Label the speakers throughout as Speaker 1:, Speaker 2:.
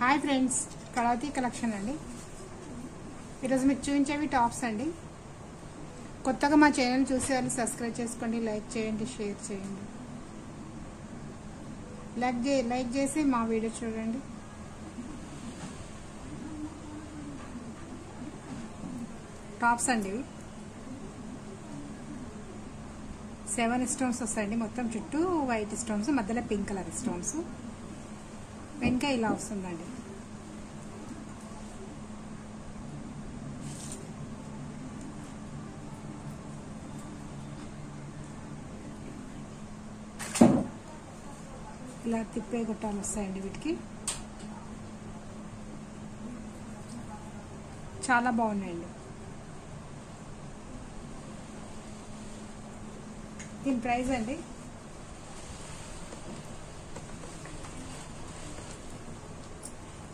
Speaker 1: Hi friends, Kalavathi collection అండి. ఈరోజు మీకు చూపించేవి టాప్స్ అండి. కొత్తగా మా ఛానల్ చూసే వాళ్ళు సబ్స్క్రైబ్ చేసుకోండి, లైక్ చేయండి, షేర్ చేయండి. లైక్ చేసి మా వీడియో చూడండి. టాప్స్ అండి, 7 స్టోన్స్ వస్తాయండి. మొత్తం చుట్టూ వైట్ స్టోన్స్, మధ్యలో పింక్ కలర్ స్టోన్స్. వెనక ఇలా వస్తుందండి. ఇలా తిప్పే గుట్టాలు వస్తాయండి. వీటికి చాలా బాగున్నాయండి. దీని ప్రైస్ అండి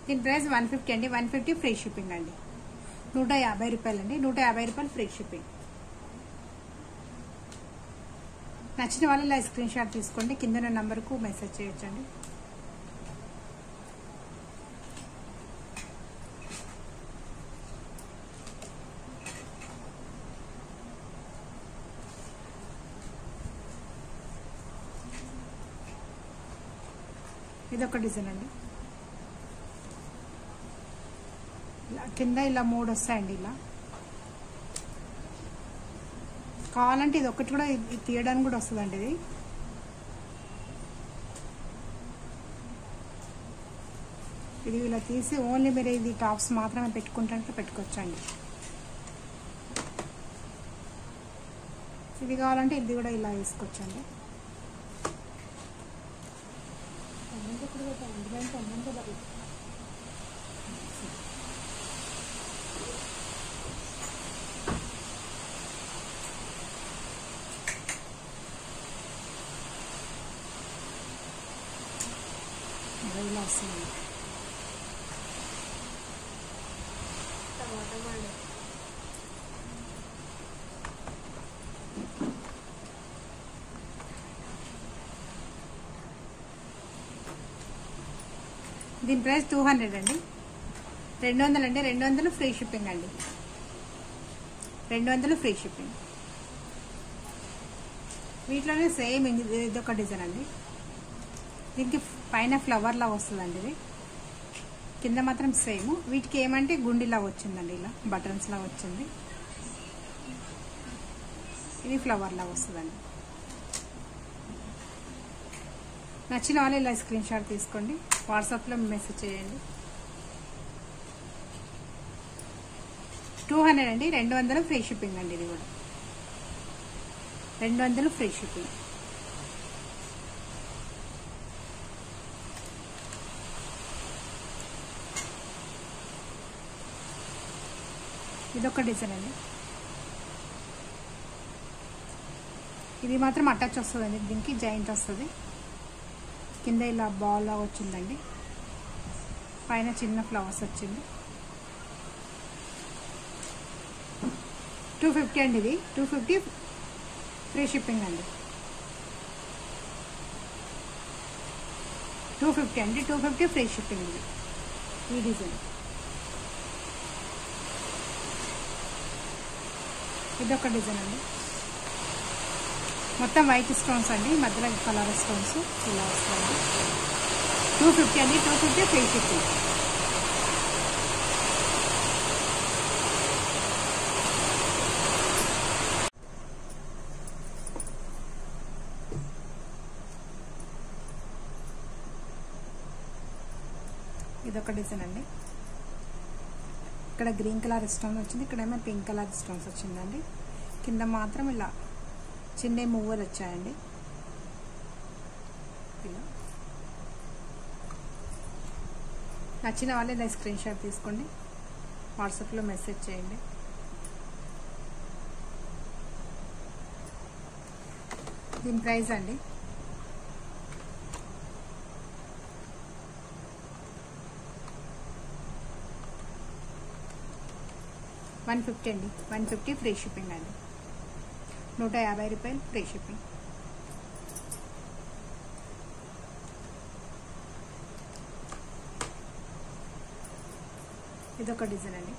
Speaker 1: దీని ప్రైస్ 150 అండి. 150 ఫ్రీ షిప్పింగ్ అండి. 150 రూపాయలు అండి. 150 రూపాయలు ఫ్రీ షిప్పింగ్. నచ్చిన వాళ్ళు ఇలా స్క్రీన్ షాట్ తీసుకోండి, కింద నంబర్కు మెసేజ్ చేయొచ్చండి. ఇదొక డిజైన్ అండి. కింద ఇలా 3 వస్తాయండి. ఇలా కావాలంటే ఇది ఒకటి కూడా తీయడానికి కూడా వస్తుందండి. ఇది ఇలా తీసి ఓన్లీ మీరు ఇది టాప్స్ మాత్రమే పెట్టుకుంటే పెట్టుకోవచ్చండి. ఇది కావాలంటే ఇది కూడా ఇలా వేసుకోవచ్చండి. ఇలా వస్తుంది. దీని ప్రైస్ 200 అండి. 200 అండి. 200 ఫ్రీ షిప్పింగ్ అండి. 200 ఫ్రీ షిప్పింగ్. వీటిలోనే సేమ్ ఇదొక డిజైన్ అండి. దీనికి పైన ఫ్లవర్ లా వస్తుందండి. ఇది కింద మాత్రం సేమ్. వీటికి ఏమంటే గుండిలా వచ్చిందండి. ఇలా బటన్స్ లా వచ్చింది. ఇది ఫ్లవర్ లా వస్తుందండి. నచ్చిన వాళ్ళు ఇలా స్క్రీన్ షాట్ తీసుకోండి, వాట్సాప్లో మెసేజ్ చేయండి. 200 అండి. 200 ఫ్రీ షిప్పింగ్ అండి. ఇది కూడా 200 ఫ్రీ షిప్పింగ్. ఇదొక డిజైన్ అండి. ఇది మాత్రం అటాచ్ వస్తుందండి. దీనికి జాయింట్ వస్తుంది. కింద ఇలా బాల్ లాగా వచ్చిందండి. పైన చిన్న ఫ్లవర్స్ వచ్చింది. 250 అండి. ఇది 250 ఫ్రీ షిప్పింగ్ అండి. 250 అండి. 250 ఫ్రీ షిప్పింగ్ ఇది. ఈ డిజైన్ ఇదొక డిజైన్ అండి. మొత్తం వైట్ స్టోన్స్ అండి, మధ్యలో కలర్ స్టోన్స్ ఇలా వస్తాయండి. 250 అండి. 250 ఫ్రీ షిప్పింగ్. ఇదొక డిజైన్ అండి. ఇక్కడ గ్రీన్ కలర్ స్టోన్ వచ్చింది, ఇక్కడేమో పింక్ కలర్ స్టోన్స్ వచ్చిందండి. కింద మాత్రం ఇలా చిన్న మువ్వలు వచ్చాయండి. ఇలా నచ్చిన వాళ్ళే ఇలా స్క్రీన్ షాట్ తీసుకోండి, వాట్సాప్లో మెసేజ్ చేయండి. దీని ప్రైస్ అండి 150 అండి. 150 ఫ్రీ షిప్పింగ్ అండి. 150 రూపాయలు ఫ్రీ షిప్పింగ్. ఇదొక డిజైన్ అండి.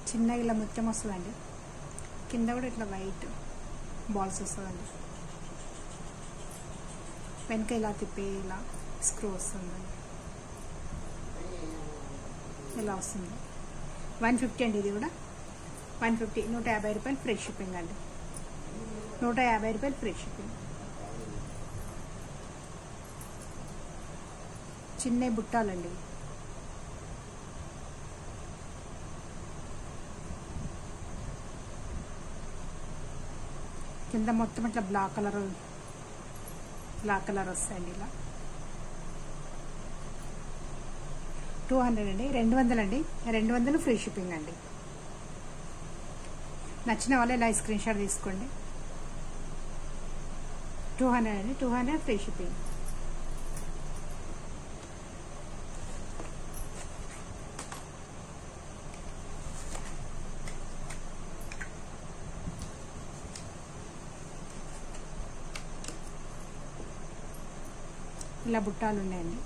Speaker 1: చిన్న ఇలా ముత్యం వస్తుందండి. కింద కూడా ఇట్లా వైట్ బాల్స్ వస్తుందండి. వెనక ఇలా తిప్పి ఇలా స్క్రూ వస్తుందండి. ఇలా వస్తుంది. 150 అండి. ఇది కూడా 150, 150 రూపాయలు ఫ్రీ షిప్పింగ్ అండి. 150 రూపాయలు ఫ్రీ షిప్పింగ్. చిన్న బుట్టాలండి. కింద మొత్తం ఇట్లా బ్లాక్ కలర్ వస్తాయండి. ఇలా 200 అండి. 200 అండి. 200 ఫ్రీ షిప్పింగ్ అండి. నచ్చిన వాళ్ళు ఇలా స్క్రీన్ షాట్ తీసుకోండి. 200 అండి. 200 ఫ్రీ షిప్పింగ్. ఇలా బుట్టాలు ఉన్నాయండి.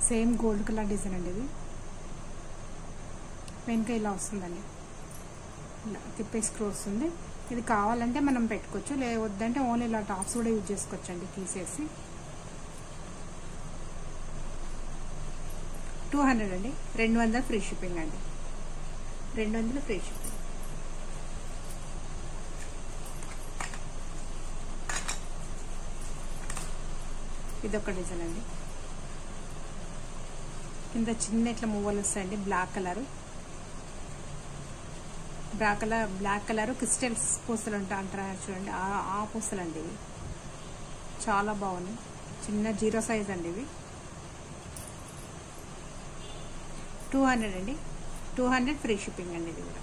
Speaker 1: సేమ్ గోల్డ్ కలర్ డిజైన్ అండి. ఇది వెనుక ఇలా వస్తుందండి. ఇలా తిప్పే స్క్రూ వస్తుంది. ఇది కావాలంటే మనం పెట్టుకోవచ్చు, లేవద్దంటే ఓన్లీ ఇలా టాప్స్ కూడా యూజ్ చేసుకోవచ్చు అండి తీసేసి. 200 అండి. 200 ఫ్రీ షిప్పింగ్ అండి. 200 ఫ్రీ షిప్పింగ్. ఇదొక డిజైన్ అండి. కింద చిన్న ఇట్లా మువ్వలు వస్తాయండి. బ్లాక్ కలర్ క్రిస్టల్స్ పూసలు అంటారు చూడండి. ఆ పూసలు అండి. ఇవి చాలా బాగున్నాయి. చిన్న 0 సైజ్ అండి. ఇవి 200 అండి. 200 ఫ్రీ షిప్పింగ్ అండి. ఇది కూడా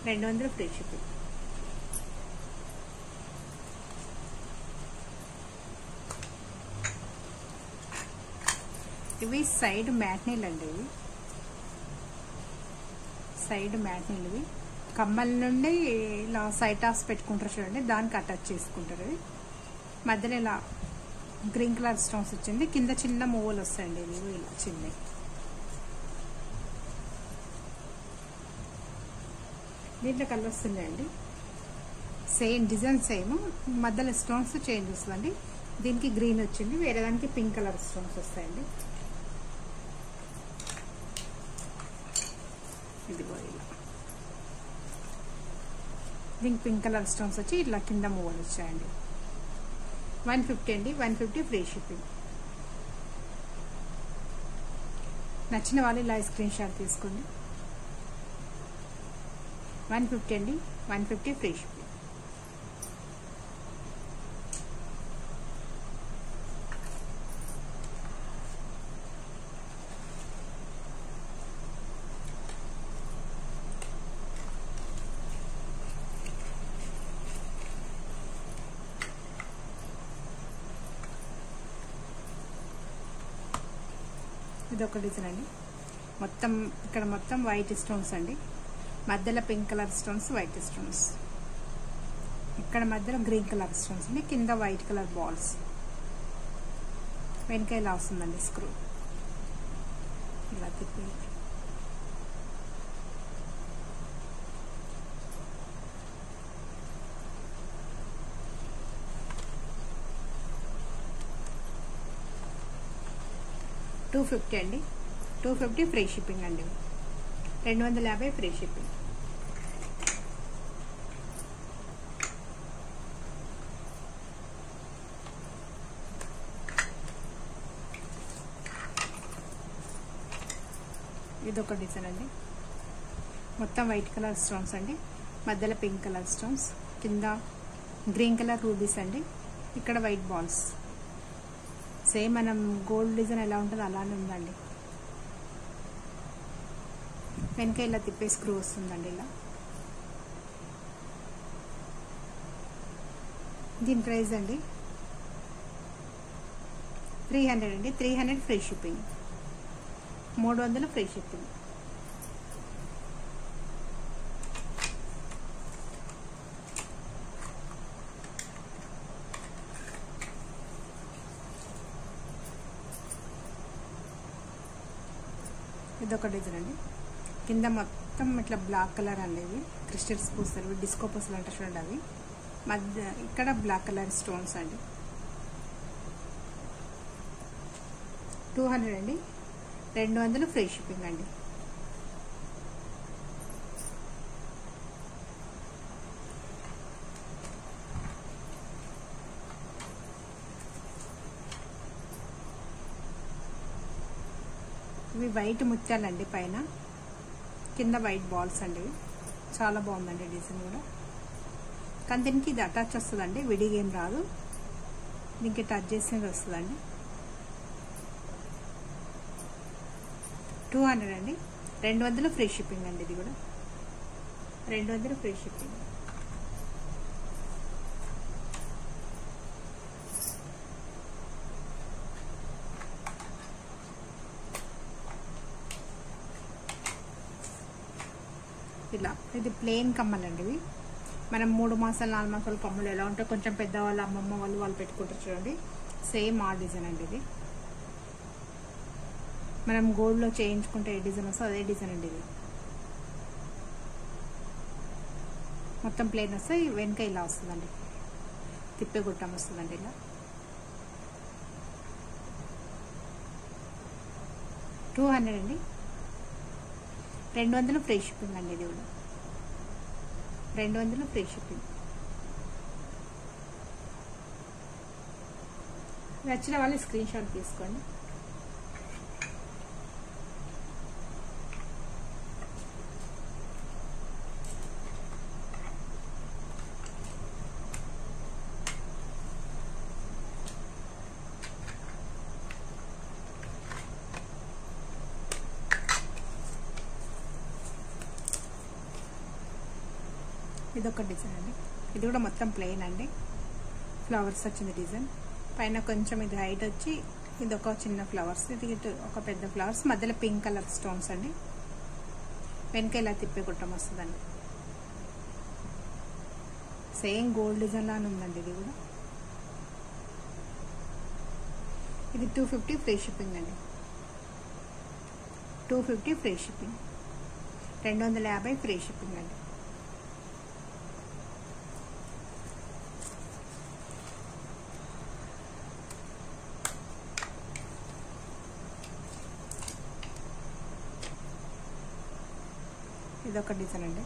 Speaker 1: 200 ఫ్రీ షిప్పింగ్. ఇవి సైడ్ మ్యాట్నీలు అండి. ఇవి సైడ్ మ్యాట్నీలు. ఇవి కమ్మల నుండి ఇలా సైడ్ టాప్స్ పెట్టుకుంటారు చూడండి, దానికి అటాచ్ చేసుకుంటారు. ఇవి మధ్యలో ఇలా గ్రీన్ కలర్ స్టోన్స్ వచ్చింది. కింద చిన్న మూవలు వస్తాయండి. ఇవి ఇలా చిన్నవి. దీంట్లో కలర్ వస్తున్నాయండి. సేమ్ డిజైన్ సేమ్, మధ్యలో స్టోన్స్ చేంజ్ వస్తుందండి. దీనికి గ్రీన్ వచ్చింది, వేరే దానికి పింక్ కలర్ స్టోన్స్ వస్తాయండి. ఇదిగో ఇలా దీనికి పింక్ కలర్ స్టోన్స్ వచ్చి ఇట్లా కింద మూవలు వచ్చాయండి. 150 అండి. 150 ఫ్రీ షిప్పింగ్. నచ్చిన వాళ్ళు ఇలా స్క్రీన్ షాట్ తీసుకోండి. 150 అండి. 150 ఫ్రీ షిప్పింగ్. ఇదొక డిజైన్ అండి. మొత్తం ఇక్కడ మొత్తం వైట్ స్టోన్స్ అండి. మధ్యలో pink colour stones, white stones. ఇక్కడ మధ్యలో గ్రీన్ కలర్ స్టోన్స్ అండి. కింద వైట్ కలర్ బాల్స్. వెనక ఇలా వస్తుందండి స్క్రూ. ఇలా తిప్పి $250 అండి. 250 ఫ్రీ షిప్పింగ్ అండి. 250 ఫ్రీ షిప్పింగ్. ఇదొక డిజైన్ అండి. మొత్తం వైట్ కలర్ స్టోన్స్ అండి. మధ్యలో పింక్ కలర్ స్టోన్స్, కింద గ్రీన్ కలర్ రూబీస్ అండి. ఇక్కడ వైట్ బాల్స్. సేమ్ మనం గోల్డ్ డిజైన్ ఎలా ఉంటుందో అలానే ఉందండి. వెనక ఇలా తిప్పే స్క్రూ వస్తుందండి. ఇలా దీని ప్రైస్ అండి 300 అండి. 300 ఫ్రీ షిప్పింగ్. 300 free shipping. ఇదొక డిజైన్ అండి. కింద మొత్తం ఇట్లా బ్లాక్ కలర్ అండి. ఇవి క్రిస్టల్స్ పూసలు, డిస్కో పూసలు అంటే చూడండి. అవి మధ్య ఇక్కడ బ్లాక్ కలర్ స్టోన్స్ అండి. 200 అండి. 200 ఫ్రీ షిప్పింగ్ అండి. ఇవి వైట్ ముత్యాలండి. పైన కింద వైట్ బాల్స్ అండి. చాలా బాగుందండి డిజైన్ కూడా. కానీ దీనికి ఇది అటాచ్ వస్తుందండి, విడిగా ఏం రాదు. దీనికి టచ్ చేసినది వస్తుందండి. 200 అండి. 200 ఫ్రీ షిప్పింగ్ అండి. ఇది కూడా 200 ఫ్రీ షిప్పింగ్. ఇలా ఇది ప్లెయిన్ కమ్మలు అండి. ఇవి మనం 3 మాసాలు 4 మాసాల కమ్మలు ఎలా ఉంటే కొంచెం పెద్దవాళ్ళు, అమ్మమ్మ వాళ్ళు పెట్టుకుంటారు చూడండి. సేమ్ ఆ డిజైన్ అండి. ఇది మనం గోల్డ్లో చేయించుకుంటే ఏ డిజైన్ వస్తుందో అదే డిజైన్ అండి. ఇది మొత్తం ప్లెయిన్ వస్తే వెనుక ఇలా వస్తుందండి, తిప్పే గుట్టం వస్తుందండి. ఇలా 200 అండి. 200 ఫ్రీ షిప్పింగ్ అండి. ఇది కూడా 200 ఫ్రీ షిప్పింగ్. నచ్చిన వాళ్ళు స్క్రీన్ షాట్ తీసుకోండి. ఇదొక డిజైన్ అండి. ఇది కూడా మొత్తం ప్లెయిన్ అండి. ఫ్లవర్స్ వచ్చింది డిజైన్. పైన కొంచెం ఇది హైట్ వచ్చి ఇది ఒక చిన్న ఫ్లవర్స్, ఇది ఒక పెద్ద ఫ్లవర్స్, మధ్యలో పింక్ కలర్ స్టోన్స్ అండి. వెనక ఇలా తిప్పే గుట్టం వస్తుందండి. సేమ్ గోల్డ్ డిజైన్ లానే ఉందండి. ఇది కూడా ఇది 250 ఫ్రీ షిప్పింగ్ అండి. 250 ఫ్రీ షిప్పింగ్. 250 ఫ్రీ షిప్పింగ్ అండి. ఇదొక డిజైన్ అండి.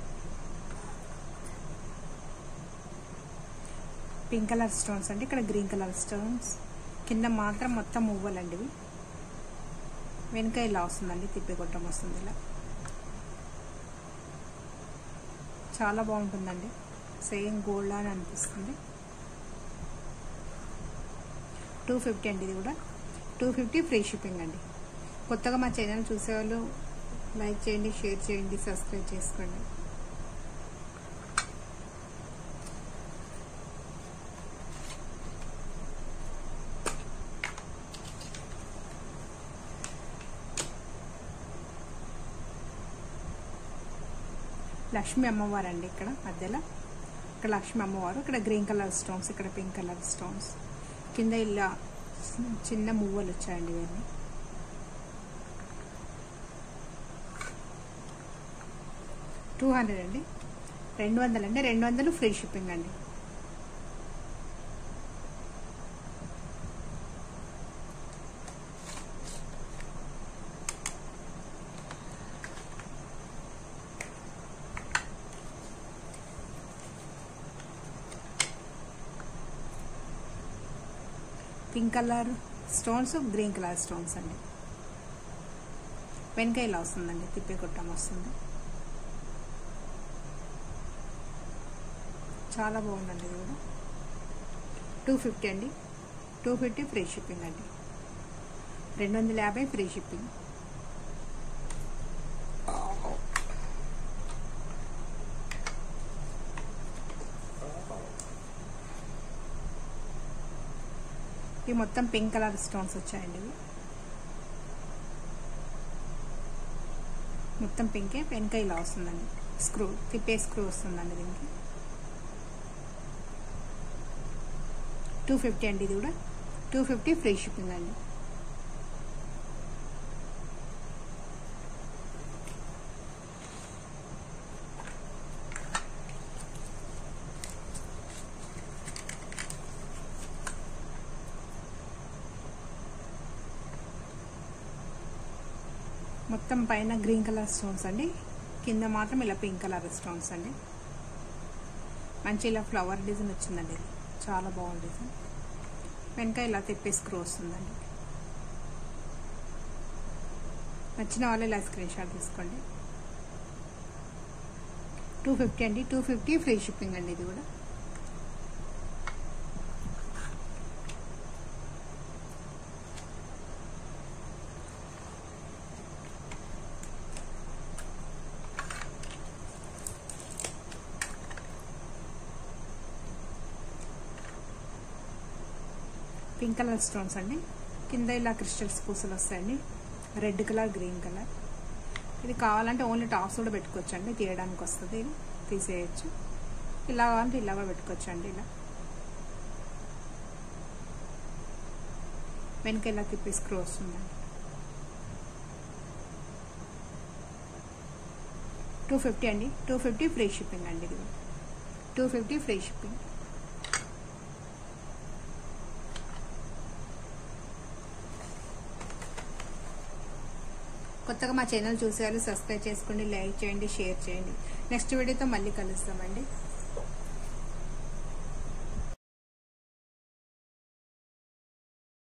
Speaker 1: పింక్ కలర్ స్టోన్స్ అండి. ఇక్కడ గ్రీన్ కలర్ స్టోన్స్. కింద మాత్రం మొత్తం మువ్వలండి. ఇవి వెనుక ఇలా వస్తుందండి, తిప్పి కొట్టం వస్తుంది. ఇలా చాలా బాగుంటుందండి. సేమ్ గోల్డ్ అని అనిపిస్తుంది. 250 అండి. ఇది కూడా 250 ఫ్రీ షిప్పింగ్ అండి. కొత్తగా మా ఛానల్ చూసేవాళ్ళు లైక్ చేయండి, షేర్ చేయండి, సబ్స్క్రైబ్ చేసుకోండి. లక్ష్మీ అమ్మవారు అండి. ఇక్కడ మధ్యలో ఇక్కడ లక్ష్మీ అమ్మవారు, ఇక్కడ గ్రీన్ కలర్ స్టోన్స్, ఇక్కడ పింక్ కలర్ స్టోన్స్, కింద ఇలా చిన్న మువ్వలు వచ్చాయండి. ఇవన్నీ 200 అండి. 200 అండి. 200 ఫ్రీ షిప్పింగ్ అండి. Pink colour stones, green colour stones అండి. వెనక ఇలా వస్తుందండి, తిప్పే కుట్టం వస్తుంది. చాలా బాగుందండి. ఇది కూడా 250 అండి. 250 ఫ్రీ షిప్పింగ్ అండి. 250 ఫ్రీ షిప్పింగ్. ఇవి మొత్తం పింక్ కలర్ స్టోన్స్ వచ్చాయండి. ఇవి మొత్తం పింకే. వెనక ఇలా వస్తుందండి, స్క్రూ తిప్పే స్క్రూ వస్తుందండి. దీనికి 250 అండి. ఇది కూడా 250 ఫ్రీ షిప్పింగ్ అండి. మొత్తం పైన గ్రీన్ కలర్ స్టోన్స్ అండి, కింద మాత్రం ఇలా పింక్ కలర్ స్టోన్స్ అండి. మంచి ఇలా ఫ్లవర్ డిజైన్ వచ్చిందండి, ఇది చాలా బాగుంది డిజైన్. వెనక ఇలా తిప్పే స్క్రూ వస్తుందండి. నచ్చిన వాళ్ళు ఇలా స్క్రీన్ షాట్ తీసుకోండి. 250 అండి, 250 ఫ్రీ షిప్పింగ్ అండి. ఇది కూడా పింక్ కలర్ స్టోన్స్ అండి, కింద ఇలా క్రిస్టల్స్ పూసలు వస్తాయండి, రెడ్ కలర్ గ్రీన్ కలర్. ఇది కావాలంటే ఓన్లీ టాప్స్ కూడా పెట్టుకోవచ్చు అండి, తీయడానికి వస్తుంది, ఇది తీసేయచ్చు. ఇలా కావాలంటే ఇలా కూడా పెట్టుకోవచ్చు అండి. ఇలా వెనక ఇలా తిప్పి స్క్రూ వస్తుందండి. 250 అండి, 250 ఫ్రీ షిప్పింగ్ అండి. ఇది 250 ఫ్రీ షిప్పింగ్. కొత్తగా మా ఛానల్ చూసేవాళ్ళు సబ్స్క్రైబ్ చేసుకోండి, లైక్ చేయండి, షేర్ చేయండి. నెక్స్ట్ వీడియోతో మళ్ళీ కలుస్తామండి.